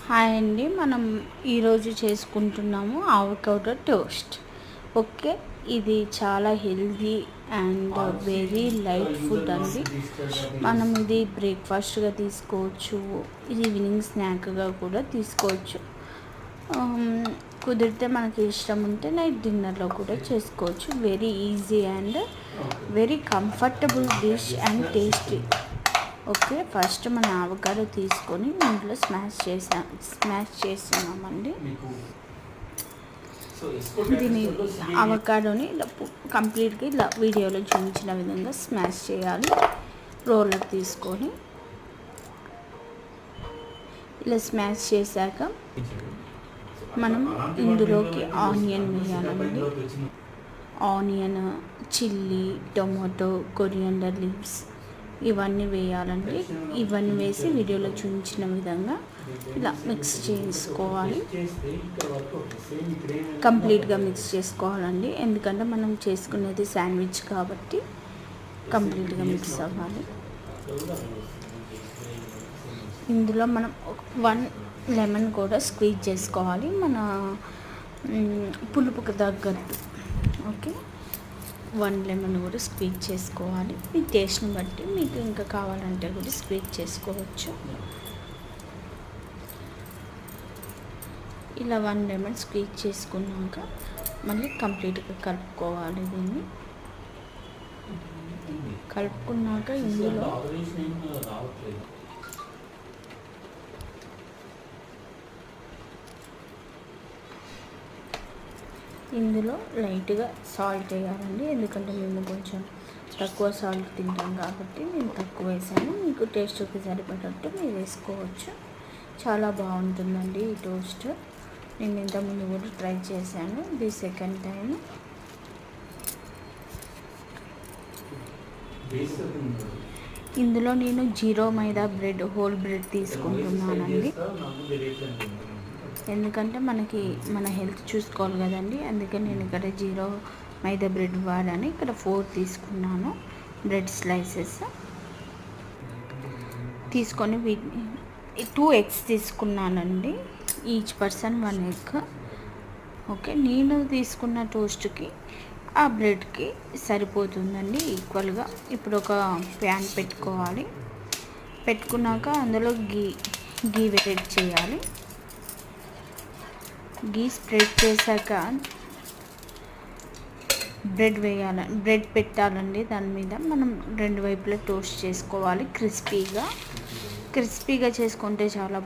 Hi అండి, మనం ఈరోజు చేసుకుంటున్నాము అవకాడో టోస్ట్. ఓకే, ఇది చాలా healthy and very light food అండి. మనం ఇది బ్రేక్ఫాస్ట్గా తీసుకోవచ్చు, ఈవినింగ్ స్నాక్గా కూడా తీసుకోవచ్చు. కుదిరితే మనకి ఇష్టం ఉంటే నైట్ డిన్నర్లో కూడా చేసుకోవచ్చు. Very easy and very comfortable dish and tasty. Okay, first మన అవకాడో తీసుకొని ఇంట్లో స్మాష్ చేస్తున్నామండి. దీని అవకాడోని ఇలా కంప్లీట్గా ఇలా వీడియోలో చూపించిన విధంగా స్మాష్ చేయాలి. రోలర్ తీసుకొని ఇలా స్మాష్ చేశాక మనం ఇందులోకి ఆనియన్ వేయాలండి. Onion, chilli, tomato, coriander leaves ఇవన్నీ వేయాలండి. ఇవన్నీ వేసి వీడియోలో చూపించిన విధంగా ఇలా మిక్స్ చేసుకోవాలి. కంప్లీట్గా మిక్స్ చేసుకోవాలండి, ఎందుకంటే మనం చేసుకునేది శాండ్విచ్ కాబట్టి కంప్లీట్గా మిక్స్ అవ్వాలి. ఇందులో మనం 1 లెమన్ కూడా స్క్వీజ్ చేసుకోవాలి, మన పులుపుకి తగ్గట్టు. ఓకే, 1 లెమన్ కూడా స్క్వీజ్ చేసుకోవాలి. మీ టేస్ట్ని బట్టి మీకు ఇంకా కావాలంటే కూడా స్క్వీజ్ చేసుకోవచ్చు. ఇలా 1 లెమన్ స్క్వీజ్ చేసుకున్నాక మళ్ళీ కంప్లీట్గా కలుపుకోవాలి. దీన్ని కలుపుకున్నాక ఇందులో లైట్గా సాల్ట్ వేయాలండి, ఎందుకంటే మేము కొంచెం తక్కువ సాల్ట్ తింటాం కాబట్టి నేను తక్కువ వేసాను. మీకు టేస్ట్కి సరిపడేటట్టు మీరు వేసుకోవచ్చు. చాలా బాగుంటుందండి ఈ టోస్ట్. నేను ఇంతకుముందు కూడా ట్రై చేశాను, ఇది సెకండ్ టైం. ఇందులో నేను 0 మైదా బ్రెడ్, హోల్ బ్రెడ్ తీసుకుంటున్నానండి, ఎందుకంటే మన హెల్త్ చూసుకోవాలి కదండి. అందుకని నేను ఇక్కడ 0 మైదా బ్రెడ్ వాడాను. ఇక్కడ 4 తీసుకున్నాను బ్రెడ్ స్లైసెస్. తీసుకొని వీటిని 2 ఎగ్స్ తీసుకున్నానండి, ఈచ్ పర్సన్ 1 ఎగ్. ఓకే, నేను తీసుకున్న టోస్ట్కి ఆ బ్రెడ్కి సరిపోతుందండి ఈక్వల్గా. ఇప్పుడు ఒక ప్యాన్ పెట్టుకోవాలి. పెట్టుకున్నాక అందులో గీ వేడి చేయాలి. గీ స్ప్రెడ్ చేశాక బ్రెడ్ పెట్టాలండి. దాని మీద మనం 2 వైపులా టోస్ట్ చేసుకోవాలి. క్రిస్పీగా చేసుకుంటే చాలా